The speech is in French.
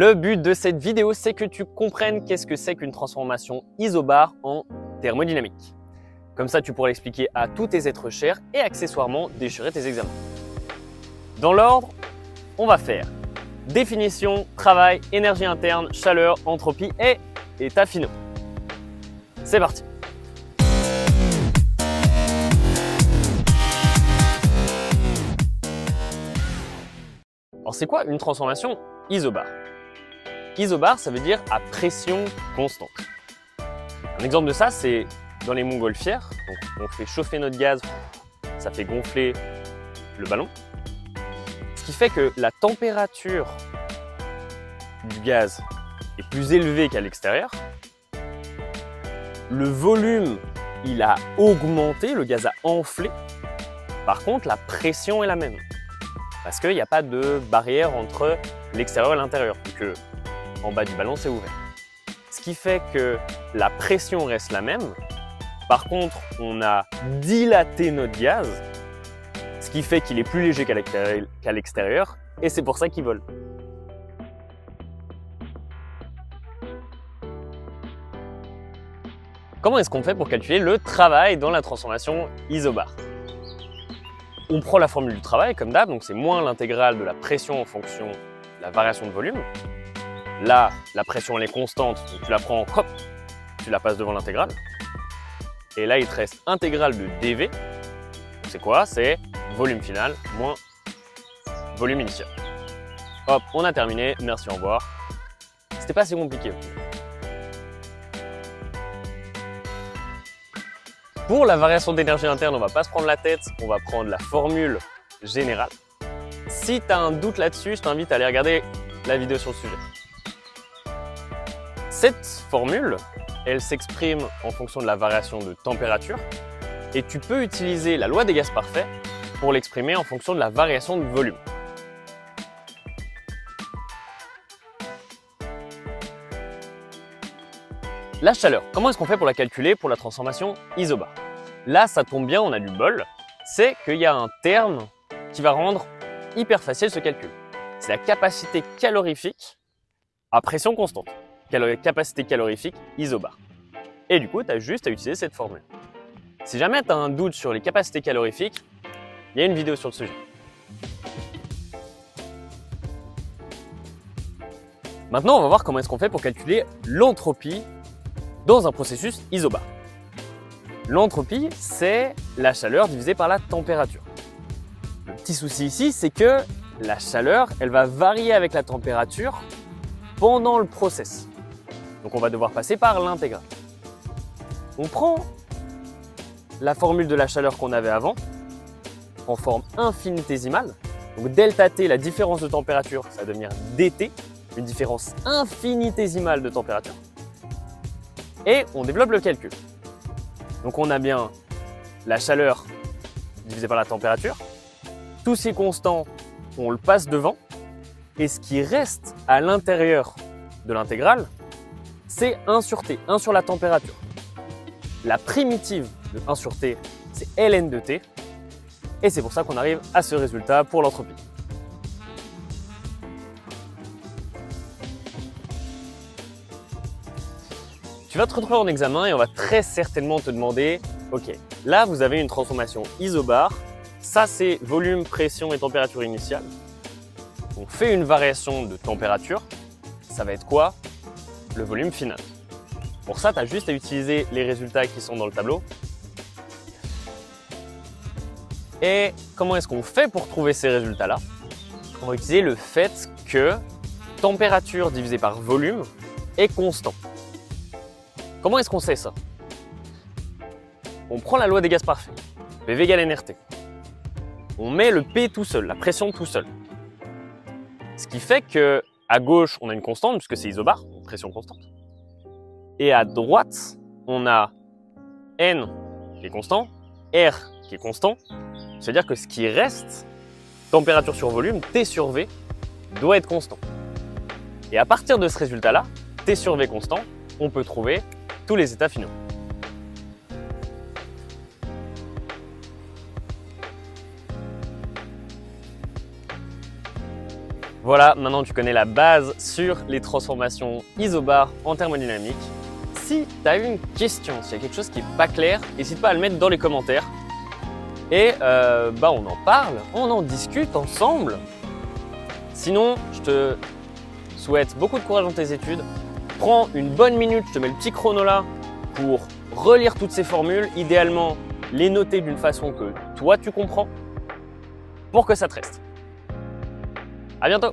Le but de cette vidéo, c'est que tu comprennes qu'est-ce que c'est qu'une transformation isobar en thermodynamique. Comme ça, tu pourras l'expliquer à tous tes êtres chers et accessoirement déchirer tes examens. Dans l'ordre, on va faire définition, travail, énergie interne, chaleur, entropie et états finaux. C'est parti! Alors c'est quoi une transformation isobar? Isobar, ça veut dire à pression constante. Un exemple de ça, c'est dans les montgolfières. Donc, on fait chauffer notre gaz, ça fait gonfler le ballon. Ce qui fait que la température du gaz est plus élevée qu'à l'extérieur. Le volume, il a augmenté, le gaz a enflé. Par contre, la pression est la même. Parce qu'il n'y a pas de barrière entre l'extérieur et l'intérieur, vu que en bas du ballon, c'est ouvert. Ce qui fait que la pression reste la même. Par contre, on a dilaté notre gaz, ce qui fait qu'il est plus léger qu'à l'extérieur, et c'est pour ça qu'il vole. Comment est-ce qu'on fait pour calculer le travail dans la transformation isobar? On prend la formule du travail comme d'hab, donc c'est moins l'intégrale de la pression en fonction de la variation de volume. Là, la pression elle est constante, donc tu la prends, hop, tu la passes devant l'intégrale. Et là, il te reste intégrale de dV. C'est quoi? C'est volume final moins volume initial. Hop, on a terminé, merci, au revoir. C'était pas assez compliqué. Pour la variation d'énergie interne, on va pas se prendre la tête, on va prendre la formule générale. Si tu as un doute là-dessus, je t'invite à aller regarder la vidéo sur le sujet. Cette formule, elle s'exprime en fonction de la variation de température et tu peux utiliser la loi des gaz parfaits pour l'exprimer en fonction de la variation de volume. La chaleur, comment est-ce qu'on fait pour la calculer pour la transformation isobar? Là, ça tombe bien, on a du bol, c'est qu'il y a un terme qui va rendre hyper facile ce calcul. C'est la capacité calorifique à pression constante. Capacité calorifique isobar. Et du coup, tu as juste à utiliser cette formule. Si jamais tu as un doute sur les capacités calorifiques, il y a une vidéo sur le sujet. Maintenant, on va voir comment est-ce qu'on fait pour calculer l'entropie dans un processus isobar. L'entropie, c'est la chaleur divisée par la température. Le petit souci ici, c'est que la chaleur, elle va varier avec la température pendant le process. Donc on va devoir passer par l'intégrale. On prend la formule de la chaleur qu'on avait avant en forme infinitésimale. Donc delta T, la différence de température, ça va devenir dt, une différence infinitésimale de température. Et on développe le calcul. Donc on a bien la chaleur divisée par la température. Tous ces constants, on le passe devant. Et ce qui reste à l'intérieur de l'intégrale, c'est 1 sur T, 1 sur la température. La primitive de 1 sur T, c'est ln de T. Et c'est pour ça qu'on arrive à ce résultat pour l'entropie. Tu vas te retrouver en examen et on va très certainement te demander, ok, là vous avez une transformation isobar, ça c'est volume, pression et température initiale. On fait une variation de température, ça va être quoi? Le volume final. Pour ça, tu as juste à utiliser les résultats qui sont dans le tableau. Et comment est-ce qu'on fait pour trouver ces résultats-là? On va utiliser le fait que température divisée par volume est constant. Comment est-ce qu'on sait ça? On prend la loi des gaz parfaits, PV égale nRT. On met le P tout seul, la pression tout seul. Ce qui fait que à gauche, on a une constante, puisque c'est isobar, une pression constante. Et à droite, on a N qui est constant, R qui est constant. C'est-à-dire que ce qui reste, température sur volume, T sur V, doit être constant. Et à partir de ce résultat-là, T sur V constant, on peut trouver tous les états finaux. Voilà, maintenant tu connais la base sur les transformations isobars en thermodynamique. Si tu as une question, s'il y a quelque chose qui n'est pas clair, n'hésite pas à le mettre dans les commentaires. Et on en parle, on en discute ensemble. Sinon, je te souhaite beaucoup de courage dans tes études. Prends une bonne minute, je te mets le petit chrono là pour relire toutes ces formules, idéalement les noter d'une façon que toi tu comprends pour que ça te reste. À bientôt!